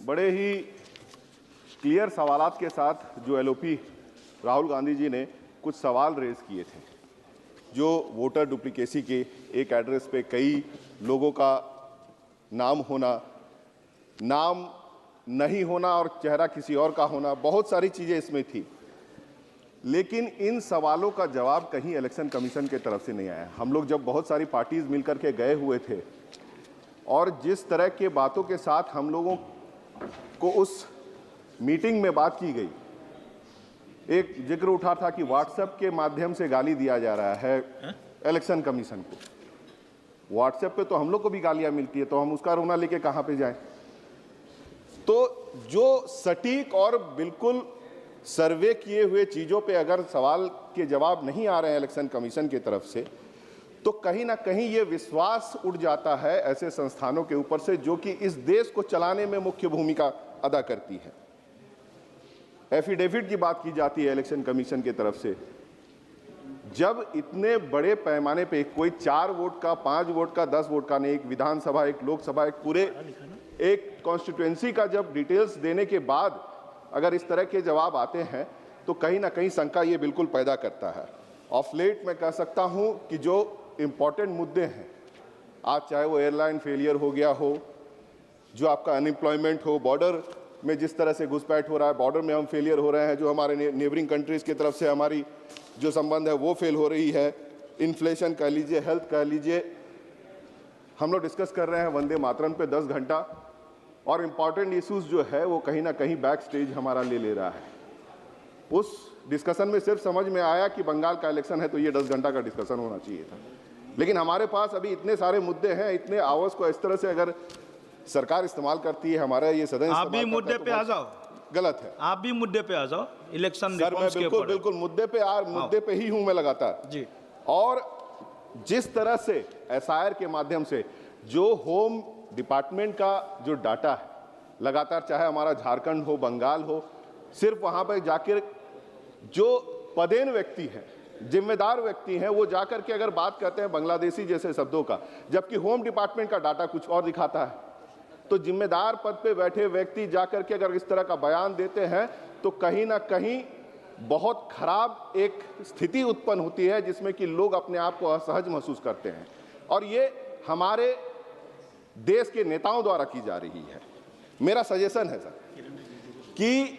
बड़े ही क्लियर सवालात के साथ जो एलओपी राहुल गांधी जी ने कुछ सवाल रेज किए थे, जो वोटर डुप्लीकेसी के एक एड्रेस पे कई लोगों का नाम होना, नाम नहीं होना और चेहरा किसी और का होना, बहुत सारी चीज़ें इसमें थी। लेकिन इन सवालों का जवाब कहीं इलेक्शन कमीशन के तरफ से नहीं आया। हम लोग जब बहुत सारी पार्टीज मिलकर के गए हुए थे और जिस तरह के बातों के साथ हम लोगों को उस मीटिंग में बात की गई, एक जिक्र उठा था कि व्हाट्सएप के माध्यम से गाली दिया जा रहा है इलेक्शन कमीशन को। व्हाट्सएप पे तो हम लोग को भी गालियां मिलती है, तो हम उसका रोना लेके कहां पे जाएं? तो जो सटीक और बिल्कुल सर्वे किए हुए चीजों पे अगर सवाल के जवाब नहीं आ रहे हैं इलेक्शन कमीशन की तरफ से, तो कहीं ना कहीं ये विश्वास उठ जाता है ऐसे संस्थानों के ऊपर से जो कि इस देश को चलाने में मुख्य भूमिका अदा करती है। एफिडेविट की बात की जाती है इलेक्शन कमीशन की तरफ से। जब इतने बड़े पैमाने पे कोई 4 वोट का, 5 वोट का, 10 वोट का नहीं, एक विधानसभा, एक लोकसभा, एक पूरे एक कॉन्स्टिट्यूएंसी का जब डिटेल्स देने के बाद अगर इस तरह के जवाब आते हैं, तो कहीं ना कहीं शंका ये बिल्कुल पैदा करता है। ऑफ लेट मैं कह सकता हूं कि जो इंपॉर्टेंट मुद्दे हैं आज, चाहे वो एयरलाइन फेलियर हो गया हो, जो आपका अनएम्प्लॉयमेंट हो, बॉर्डर में जिस तरह से घुसपैठ हो रहा है, बॉर्डर में हम फेलियर हो रहे हैं, जो हमारे नेबरिंग कंट्रीज की तरफ से हमारी जो संबंध है वो फेल हो रही है, इन्फ्लेशन कह लीजिए, हेल्थ कह लीजिए। हम लोग डिस्कस कर रहे हैं वंदे मातरम पे 10 घंटा, और इम्पॉर्टेंट इश्यूज जो है वो कहीं ना कहीं बैक स्टेज हमारा ले रहा है। उस डिस्कशन में सिर्फ समझ में आया कि बंगाल का इलेक्शन है तो ये 10 घंटा का डिस्कशन होना चाहिए था, लेकिन हमारे पास अभी इतने सारे मुद्दे हैं, इतने आवर्स को इस तरह से अगर सरकार इस्तेमाल करती है, हमारा ये सदन आप भी मुद्दे पे आ जाओ, गलत है। आप भी मुद्दे पे आ जाओ इलेक्शन सर, मैं बिल्कुल मुद्दे पे ही हूं मैं लगातार जी। और जिस तरह से एसआईआर के माध्यम से जो होम डिपार्टमेंट का जो डाटा है लगातार, चाहे हमारा झारखंड हो, बंगाल हो, सिर्फ वहां पर जाकर जो पदेन व्यक्ति हैं, जिम्मेदार व्यक्ति हैं, वो जाकर के अगर बात करते हैं बांग्लादेशी जैसे शब्दों का, जबकि होम डिपार्टमेंट का डाटा कुछ और दिखाता है। तो जिम्मेदार पद पे बैठे व्यक्ति जाकर के अगर इस तरह का बयान देते हैं, तो कहीं ना कहीं बहुत खराब एक स्थिति उत्पन्न होती है जिसमें कि लोग अपने आप को असहज महसूस करते हैं, और ये हमारे देश के नेताओं द्वारा की जा रही है। मेरा सजेशन है सर कि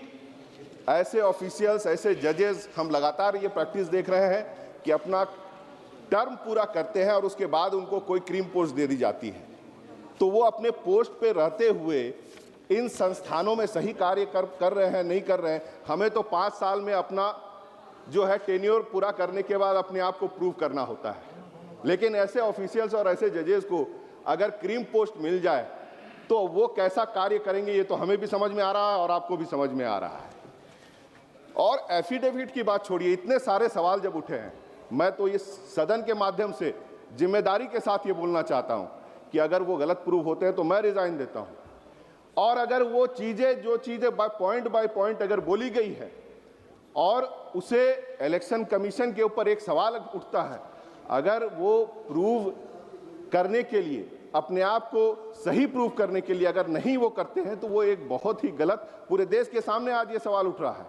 ऐसे ऑफिशियल्स, ऐसे जजेस, हम लगातार ये प्रैक्टिस देख रहे हैं कि अपना टर्म पूरा करते हैं और उसके बाद उनको कोई क्रीम पोस्ट दे दी जाती है, तो वो अपने पोस्ट पे रहते हुए इन संस्थानों में सही कार्य कर रहे हैं, नहीं कर रहे हैं। हमें तो 5 साल में अपना जो है टेन्योर पूरा करने के बाद अपने आप को प्रूव करना होता है, लेकिन ऐसे ऑफिशियल्स और ऐसे जजेस को अगर क्रीम पोस्ट मिल जाए तो वो कैसा कार्य करेंगे, ये तो हमें भी समझ में आ रहा है और आपको भी समझ में आ रहा है। और एफिडेविट की बात छोड़िए, इतने सारे सवाल जब उठे हैं, मैं तो ये सदन के माध्यम से जिम्मेदारी के साथ ये बोलना चाहता हूं कि अगर वो गलत प्रूव होते हैं तो मैं रिजाइन देता हूं, और अगर वो चीजें, जो चीजें बाय पॉइंट अगर बोली गई है और उसे इलेक्शन कमीशन के ऊपर एक सवाल उठता है, अगर वो प्रूव करने के लिए, अपने आप को सही प्रूव करने के लिए अगर नहीं वो करते हैं, तो वो एक बहुत ही गलत, पूरे देश के सामने आज ये सवाल उठ रहा है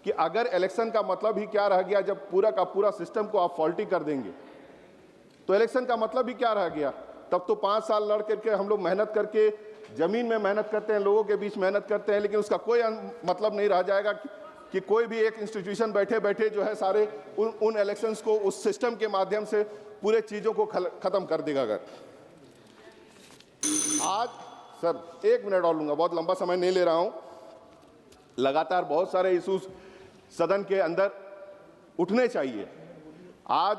कि अगर इलेक्शन का मतलब ही क्या रह गया, जब पूरा का पूरा सिस्टम को आप फॉल्टी कर देंगे तो इलेक्शन का मतलब ही क्या रह गया? तब तो 5 साल लड़ करके हम लोग मेहनत करके जमीन में मेहनत करते हैं, लोगों के बीच मेहनत करते हैं, लेकिन उसका कोई मतलब नहीं रह जाएगा कि कोई भी एक इंस्टीट्यूशन बैठे बैठे जो है सारे उन इलेक्शंस को उस सिस्टम के माध्यम से पूरे चीजों को खत्म कर देगा। अगर आज सर 1 मिनट और लूंगा, बहुत लंबा समय नहीं ले रहा हूं, लगातार बहुत सारे इश्यूज सदन के अंदर उठने चाहिए। आज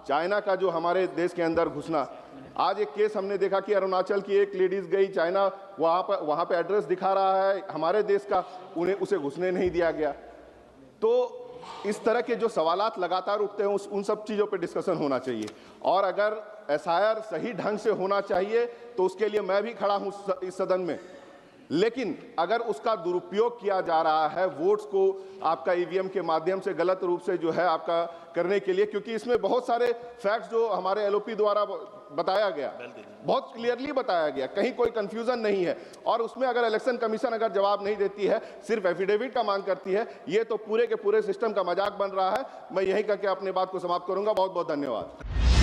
चाइना का जो हमारे देश के अंदर घुसना, आज एक केस हमने देखा कि अरुणाचल की एक लेडीज गई चाइना, वहां पे एड्रेस दिखा रहा है हमारे देश का, उसे घुसने नहीं दिया गया। तो इस तरह के जो सवालात लगातार उठते हैं उन सब चीज़ों पे डिस्कशन होना चाहिए, और अगर एसआईआर सही ढंग से होना चाहिए तो उसके लिए मैं भी खड़ा हूं इस सदन में, लेकिन अगर उसका दुरुपयोग किया जा रहा है वोट्स को आपका ईवीएम के माध्यम से गलत रूप से जो है आपका करने के लिए, क्योंकि इसमें बहुत सारे फैक्ट्स जो हमारे एलओपी द्वारा बताया गया, बहुत क्लियरली बताया गया, कहीं कोई कंफ्यूजन नहीं है, और उसमें अगर इलेक्शन कमीशन अगर जवाब नहीं देती है, सिर्फ एफिडेविट का मांग करती है, ये तो पूरे के पूरे सिस्टम का मजाक बन रहा है। मैं यही करके अपनी बात को समाप्त करूंगा। बहुत बहुत धन्यवाद।